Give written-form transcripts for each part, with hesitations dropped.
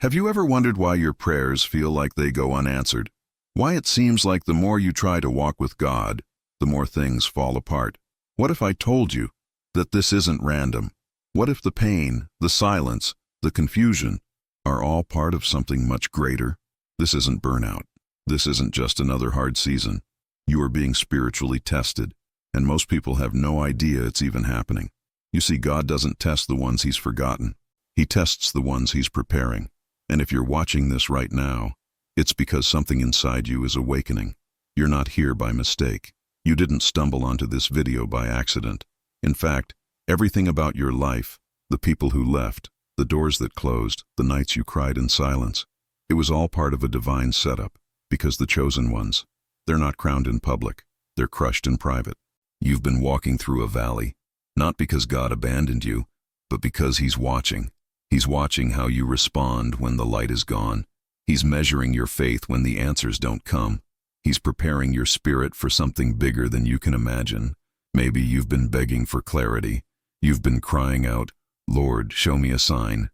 Have you ever wondered why your prayers feel like they go unanswered? Why it seems like the more you try to walk with God, the more things fall apart? What if I told you that this isn't random? What if the pain, the silence, the confusion are all part of something much greater? This isn't burnout. This isn't just another hard season. You are being spiritually tested, and most people have no idea it's even happening. You see, God doesn't test the ones He's forgotten. He tests the ones He's preparing. And if you're watching this right now, it's because something inside you is awakening. You're not here by mistake. You didn't stumble onto this video by accident. In fact, everything about your life, the people who left, the doors that closed, the nights you cried in silence, it was all part of a divine setup, because the chosen ones, they're not crowned in public, they're crushed in private. You've been walking through a valley, not because God abandoned you, but because He's watching. He's watching how you respond when the light is gone. He's measuring your faith when the answers don't come. He's preparing your spirit for something bigger than you can imagine. Maybe you've been begging for clarity. You've been crying out, "Lord, show me a sign."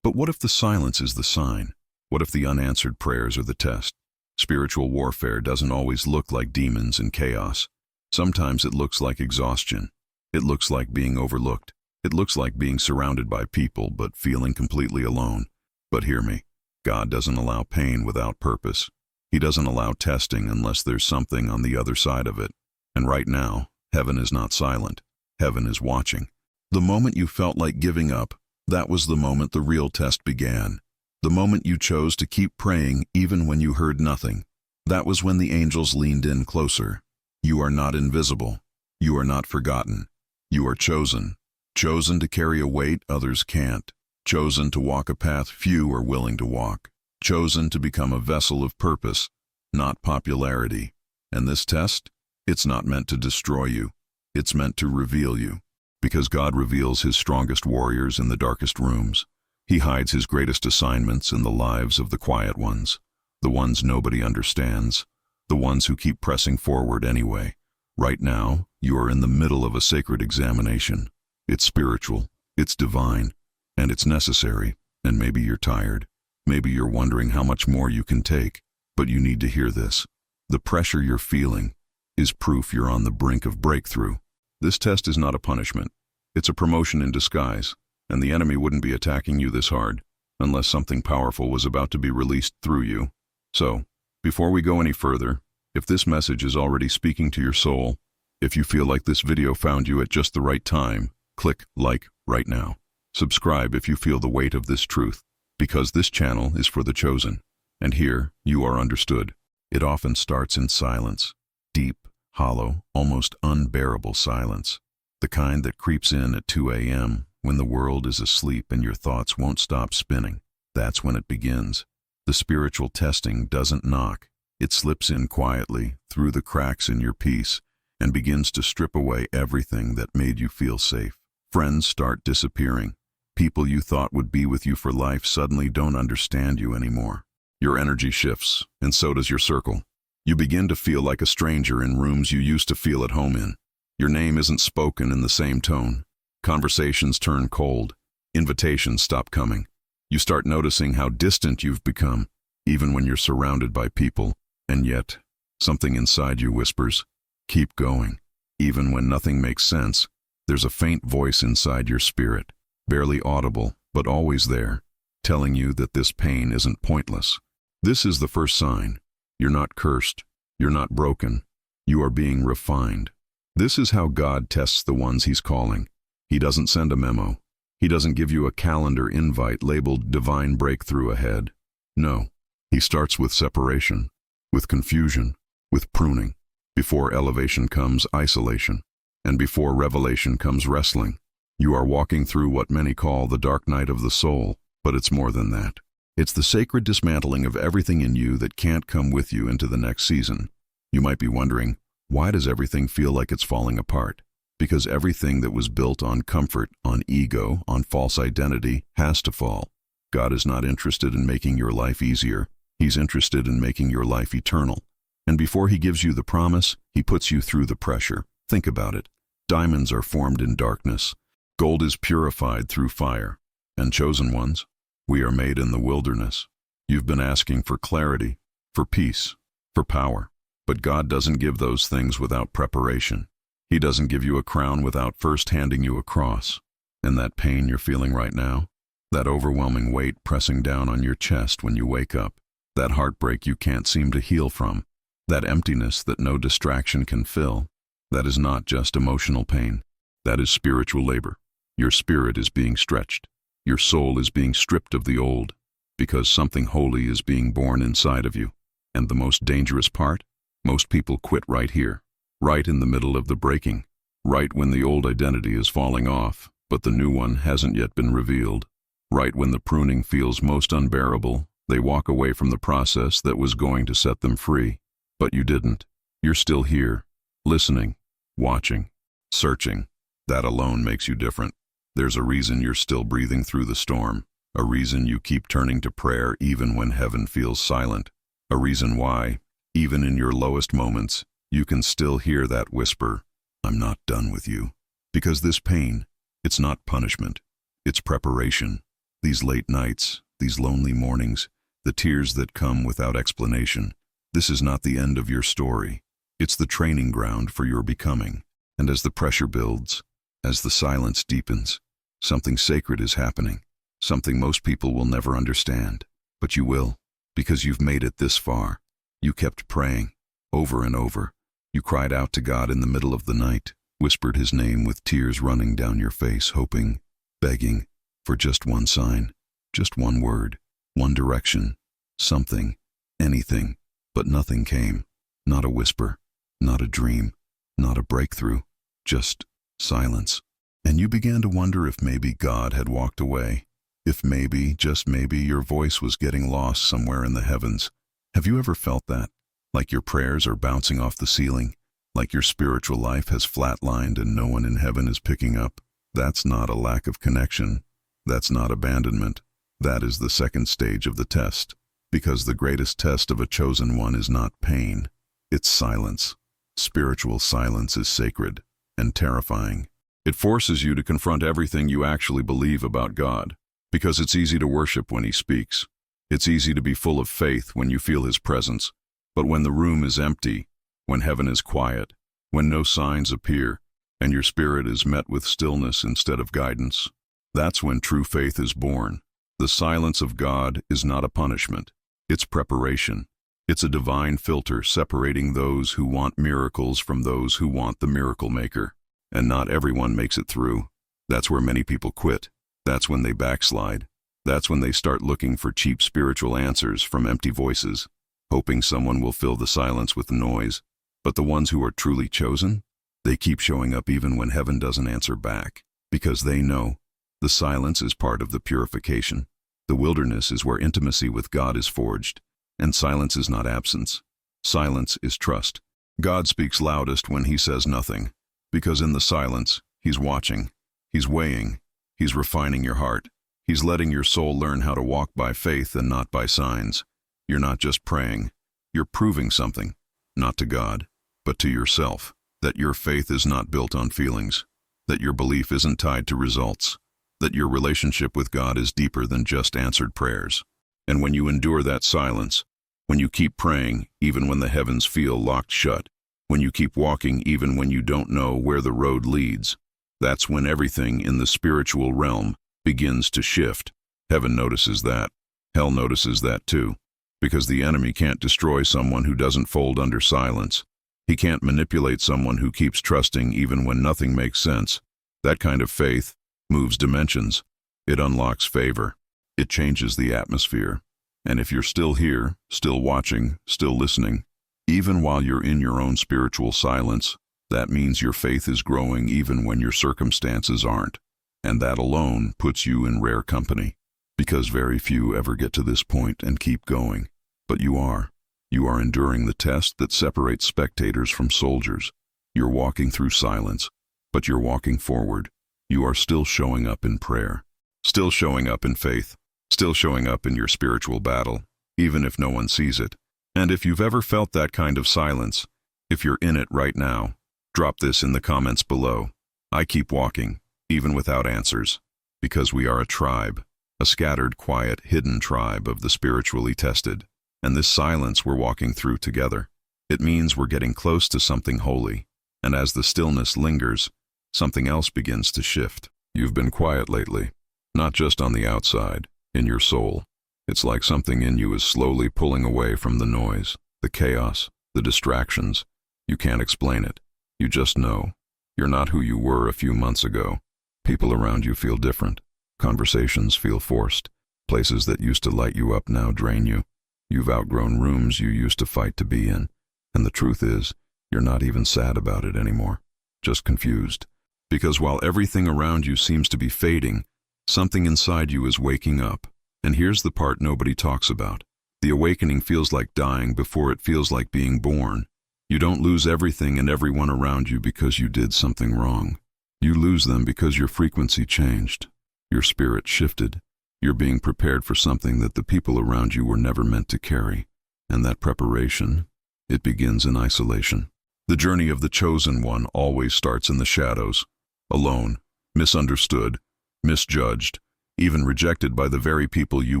But what if the silence is the sign? What if the unanswered prayers are the test? Spiritual warfare doesn't always look like demons and chaos. Sometimes it looks like exhaustion. It looks like being overlooked. It looks like being surrounded by people but feeling completely alone. But hear me, God doesn't allow pain without purpose. He doesn't allow testing unless there's something on the other side of it. And right now, heaven is not silent. Heaven is watching. The moment you felt like giving up, that was the moment the real test began. The moment you chose to keep praying even when you heard nothing. That was when the angels leaned in closer. You are not invisible. You are not forgotten. You are chosen. Chosen to carry a weight others can't. Chosen to walk a path few are willing to walk. Chosen to become a vessel of purpose, not popularity. And this test, it's not meant to destroy you. It's meant to reveal you. Because God reveals His strongest warriors in the darkest rooms. He hides His greatest assignments in the lives of the quiet ones. The ones nobody understands. The ones who keep pressing forward anyway. Right now, you are in the middle of a sacred examination. It's spiritual, it's divine, and it's necessary. And maybe you're tired. Maybe you're wondering how much more you can take. But you need to hear this. The pressure you're feeling is proof you're on the brink of breakthrough. This test is not a punishment. It's a promotion in disguise, and the enemy wouldn't be attacking you this hard unless something powerful was about to be released through you. So, before we go any further, if this message is already speaking to your soul, if you feel like this video found you at just the right time, click like right now. Subscribe if you feel the weight of this truth, because this channel is for the chosen, and here you are understood. It often starts in silence, deep, hollow, almost unbearable silence, the kind that creeps in at 2 a.m. when the world is asleep and your thoughts won't stop spinning. That's when it begins. The spiritual testing doesn't knock. It slips in quietly through the cracks in your peace and begins to strip away everything that made you feel safe. Friends start disappearing. People you thought would be with you for life suddenly don't understand you anymore. Your energy shifts, and so does your circle. You begin to feel like a stranger in rooms you used to feel at home in. Your name isn't spoken in the same tone. Conversations turn cold. Invitations stop coming. You start noticing how distant you've become, even when you're surrounded by people. And yet, something inside you whispers, keep going. Even when nothing makes sense, there's a faint voice inside your spirit, barely audible, but always there, telling you that this pain isn't pointless. This is the first sign. You're not cursed. You're not broken. You are being refined. This is how God tests the ones He's calling. He doesn't send a memo. He doesn't give you a calendar invite labeled divine breakthrough ahead. No, He starts with separation, with confusion, with pruning. Before elevation comes isolation, and before revelation comes wrestling. You are walking through what many call the dark night of the soul, but it's more than that. It's the sacred dismantling of everything in you that can't come with you into the next season. You might be wondering, why does everything feel like it's falling apart? Because everything that was built on comfort, on ego, on false identity, has to fall. God is not interested in making your life easier. He's interested in making your life eternal. And before He gives you the promise, He puts you through the pressure. Think about it. Diamonds are formed in darkness. Gold is purified through fire. And chosen ones, We are made in the wilderness. You've been asking for clarity, for peace, for power. But God doesn't give those things without preparation. He doesn't give you a crown without first handing you a cross. And that pain you're feeling right now, that overwhelming weight pressing down on your chest when you wake up, that heartbreak you can't seem to heal from, that emptiness that no distraction can fill, that is not just emotional pain. That is spiritual labor. Your spirit is being stretched. Your soul is being stripped of the old, because something holy is being born inside of you. And the most dangerous part? Most people quit right here, right in the middle of the breaking, right when the old identity is falling off, but the new one hasn't yet been revealed. Right when the pruning feels most unbearable, they walk away from the process that was going to set them free. But you didn't. You're still here, listening, watching, searching. That alone makes you different. There's a reason you're still breathing through the storm, a reason you keep turning to prayer even when heaven feels silent, a reason why, even in your lowest moments, you can still hear that whisper, "I'm not done with you." Because this pain, it's not punishment, it's preparation. These late nights, these lonely mornings, the tears that come without explanation, this is not the end of your story. It's the training ground for your becoming. And as the pressure builds, as the silence deepens, something sacred is happening, something most people will never understand. But you will, because you've made it this far. You kept praying, over and over. You cried out to God in the middle of the night, whispered His name with tears running down your face, hoping, begging, for just one sign, just one word, one direction, something, anything. But nothing came. Not a whisper, not a dream, not a breakthrough, just silence. And you began to wonder if maybe God had walked away, if maybe, just maybe, your voice was getting lost somewhere in the heavens. Have you ever felt that? Like your prayers are bouncing off the ceiling, like your spiritual life has flatlined and no one in heaven is picking up? That's not a lack of connection. That's not abandonment. That is the second stage of the test. Because the greatest test of a chosen one is not pain, it's silence. Spiritual silence is sacred and terrifying. It forces you to confront everything you actually believe about God, because it's easy to worship when He speaks. It's easy to be full of faith when you feel His presence. But when the room is empty, when heaven is quiet, when no signs appear, and your spirit is met with stillness instead of guidance, that's when true faith is born. The silence of God is not a punishment. It's preparation. It's a divine filter separating those who want miracles from those who want the miracle maker. And not everyone makes it through. That's where many people quit. That's when they backslide. That's when they start looking for cheap spiritual answers from empty voices, hoping someone will fill the silence with noise. But the ones who are truly chosen, they keep showing up even when heaven doesn't answer back, because they know the silence is part of the purification. The wilderness is where intimacy with God is forged, and silence is not absence. Silence is trust. God speaks loudest when He says nothing, because in the silence, He's watching, He's weighing, He's refining your heart. He's letting your soul learn how to walk by faith and not by signs. You're not just praying, you're proving something, not to God, but to yourself, that your faith is not built on feelings, that your belief isn't tied to results, that your relationship with God is deeper than just answered prayers. And when you endure that silence, when you keep praying even when the heavens feel locked shut, when you keep walking even when you don't know where the road leads, that's when everything in the spiritual realm begins to shift. Heaven notices that. Hell notices that too. Because the enemy can't destroy someone who doesn't fold under silence. He can't manipulate someone who keeps trusting even when nothing makes sense. That kind of faith moves dimensions. It unlocks favor. It changes the atmosphere. And if you're still here, still watching, still listening, even while you're in your own spiritual silence, that means your faith is growing even when your circumstances aren't. And that alone puts you in rare company, because very few ever get to this point and keep going. But you are. You are enduring the test that separates spectators from soldiers. You're walking through silence, but you're walking forward. You are still showing up in prayer, still showing up in faith, still showing up in your spiritual battle, even if no one sees it. And if you've ever felt that kind of silence, if you're in it right now, drop this in the comments below. I keep walking, even without answers, because we are a tribe, a scattered, quiet, hidden tribe of the spiritually tested. And this silence we're walking through together, it means we're getting close to something holy. And as the stillness lingers, something else begins to shift. You've been quiet lately, not just on the outside, in your soul. It's like something in you is slowly pulling away from the noise, the chaos, the distractions. You can't explain it. You just know. You're not who you were a few months ago. People around you feel different. Conversations feel forced. Places that used to light you up now drain you. You've outgrown rooms you used to fight to be in. And the truth is, you're not even sad about it anymore. Just confused. Because while everything around you seems to be fading, something inside you is waking up. And here's the part nobody talks about. The awakening feels like dying before it feels like being born. You don't lose everything and everyone around you because you did something wrong. You lose them because your frequency changed. Your spirit shifted. You're being prepared for something that the people around you were never meant to carry. And that preparation, it begins in isolation. The journey of the chosen one always starts in the shadows. Alone, misunderstood, misjudged, even rejected by the very people you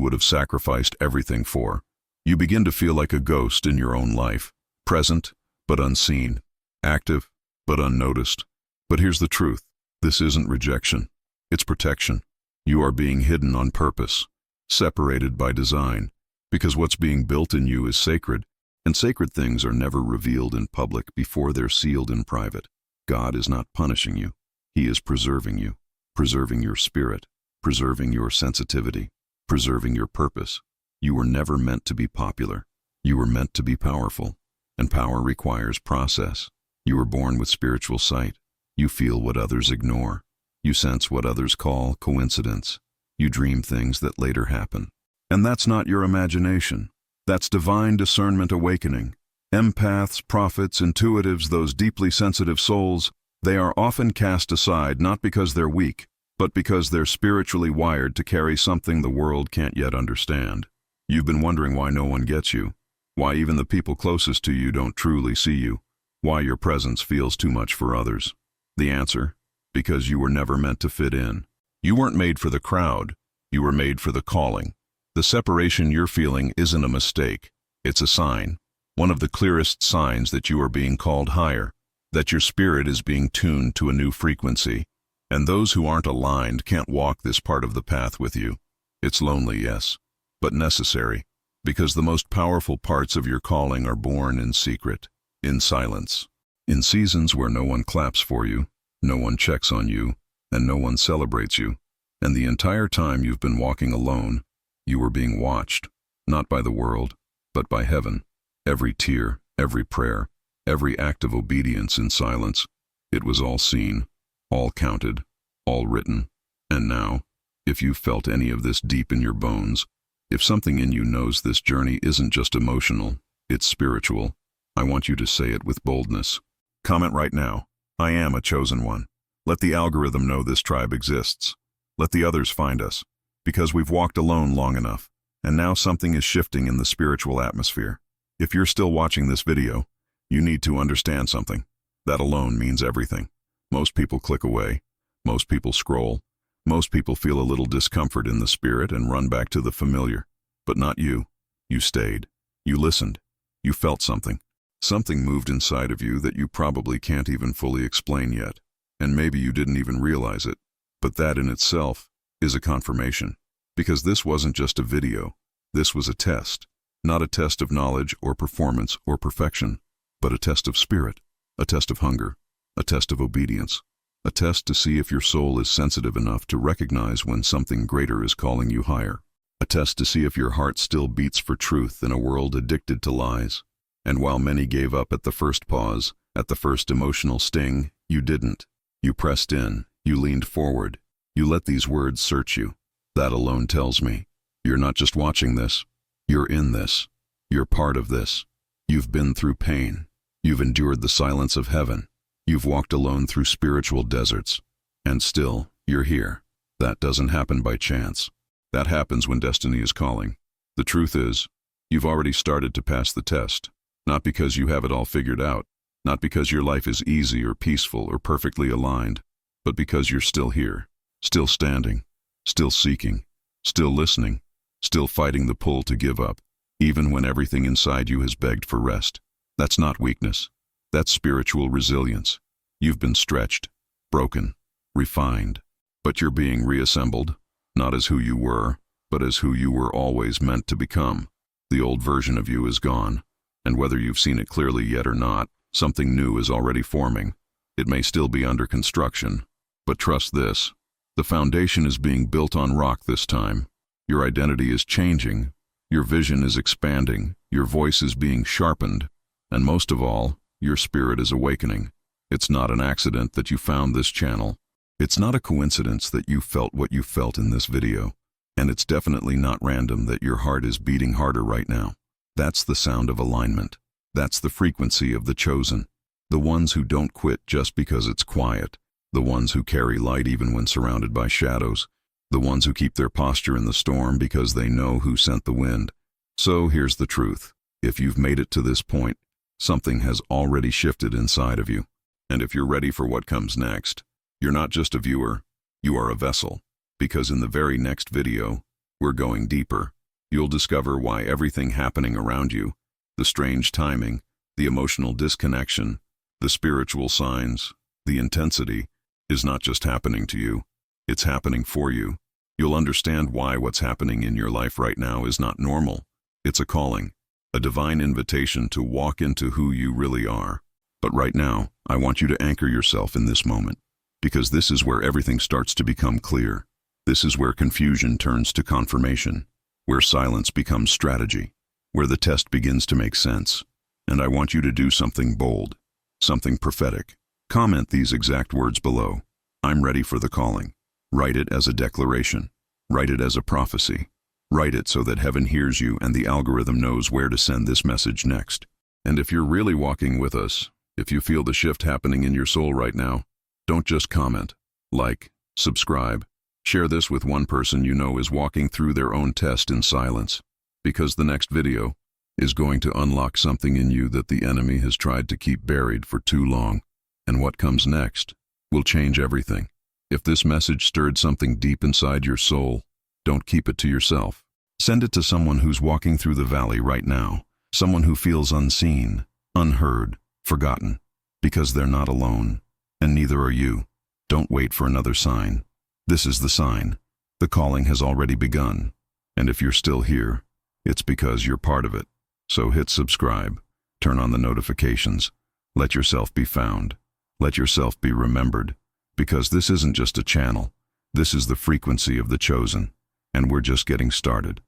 would have sacrificed everything for. You begin to feel like a ghost in your own life, present but unseen, active but unnoticed. But here's the truth. This isn't rejection. It's protection. You are being hidden on purpose, separated by design, because what's being built in you is sacred, and sacred things are never revealed in public before they're sealed in private. God is not punishing you. He is preserving you, preserving your spirit, preserving your sensitivity, preserving your purpose. You were never meant to be popular. You were meant to be powerful, and power requires process. You were born with spiritual sight. You feel what others ignore. You sense what others call coincidence. You dream things that later happen. And that's not your imagination. That's divine discernment awakening. Empaths, prophets, intuitives, those deeply sensitive souls, they are often cast aside not because they're weak, but because they're spiritually wired to carry something the world can't yet understand. You've been wondering why no one gets you, why even the people closest to you don't truly see you, why your presence feels too much for others. The answer? Because you were never meant to fit in. You weren't made for the crowd. You were made for the calling. The separation you're feeling isn't a mistake. It's a sign. One of the clearest signs that you are being called higher, that your spirit is being tuned to a new frequency. And those who aren't aligned can't walk this part of the path with you. It's lonely, yes, but necessary, because the most powerful parts of your calling are born in secret, in silence, in seasons where no one claps for you, no one checks on you, and no one celebrates you. And the entire time you've been walking alone, you were being watched, not by the world, but by heaven. Every tear, every prayer, every act of obedience in silence, it was all seen, all counted, all written. And now, if you've felt any of this deep in your bones, if something in you knows this journey isn't just emotional, it's spiritual, I want you to say it with boldness. Comment right now, I am a chosen one. Let the algorithm know this tribe exists. Let the others find us, because we've walked alone long enough, and now something is shifting in the spiritual atmosphere. If you're still watching this video, you need to understand something. That alone means everything. Most people click away. Most people scroll. Most people feel a little discomfort in the spirit and run back to the familiar. But not you. You stayed. You listened. You felt something. Something moved inside of you that you probably can't even fully explain yet. And maybe you didn't even realize it. But that in itself is a confirmation. Because this wasn't just a video. This was a test. Not a test of knowledge or performance or perfection, but a test of spirit, a test of hunger, a test of obedience, a test to see if your soul is sensitive enough to recognize when something greater is calling you higher, a test to see if your heart still beats for truth in a world addicted to lies. And while many gave up at the first pause, at the first emotional sting, you didn't. You pressed in, you leaned forward, you let these words search you. That alone tells me, you're not just watching this, you're in this, you're part of this. You've been through pain, you've endured the silence of heaven, you've walked alone through spiritual deserts, and still, you're here. That doesn't happen by chance. That happens when destiny is calling. The truth is, you've already started to pass the test, not because you have it all figured out, not because your life is easy or peaceful or perfectly aligned, but because you're still here, still standing, still seeking, Still listening, still fighting the pull to give up, even when everything inside you has begged for rest. That's not weakness. That's spiritual resilience. You've been stretched, broken, refined, but you're being reassembled, not as who you were, but as who you were always meant to become. The old version of you is gone, and whether you've seen it clearly yet or not, something new is already forming. It may still be under construction, but trust this. The foundation is being built on rock this time. Your identity is changing, your vision is expanding, your voice is being sharpened, and most of all, your spirit is awakening. It's not an accident that you found this channel. It's not a coincidence that you felt what you felt in this video. And it's definitely not random that your heart is beating harder right now. That's the sound of alignment. That's the frequency of the chosen. The ones who don't quit just because it's quiet. The ones who carry light even when surrounded by shadows. The ones who keep their posture in the storm because they know who sent the wind. So here's the truth. If you've made it to this point, something has already shifted inside of you. And if you're ready for what comes next, you're not just a viewer, you are a vessel. Because in the very next video, we're going deeper. You'll discover why everything happening around you, the strange timing, the emotional disconnection, the spiritual signs, the intensity, is not just happening to you, it's happening for you. You'll understand why what's happening in your life right now is not normal. It's a calling, a divine invitation to walk into who you really are. But right now, I want you to anchor yourself in this moment, because this is where everything starts to become clear. This is where confusion turns to confirmation, where silence becomes strategy, where the test begins to make sense. And I want you to do something bold, something prophetic. Comment these exact words below. I'm ready for the calling. Write it as a declaration. Write it as a prophecy. Write it so that heaven hears you and the algorithm knows where to send this message next. And if you're really walking with us, if you feel the shift happening in your soul right now, don't just comment, like, subscribe. Share this with one person you know is walking through their own test in silence, because the next video is going to unlock something in you that the enemy has tried to keep buried for too long. And what comes next will change everything. If this message stirred something deep inside your soul, don't keep it to yourself. Send it to someone who's walking through the valley right now, someone who feels unseen, unheard, forgotten, because they're not alone, and neither are you. Don't wait for another sign. This is the sign. The calling has already begun. And if you're still here, it's because you're part of it. So hit subscribe, turn on the notifications, let yourself be found, let yourself be remembered, because this isn't just a channel, this is the frequency of the chosen, and we're just getting started.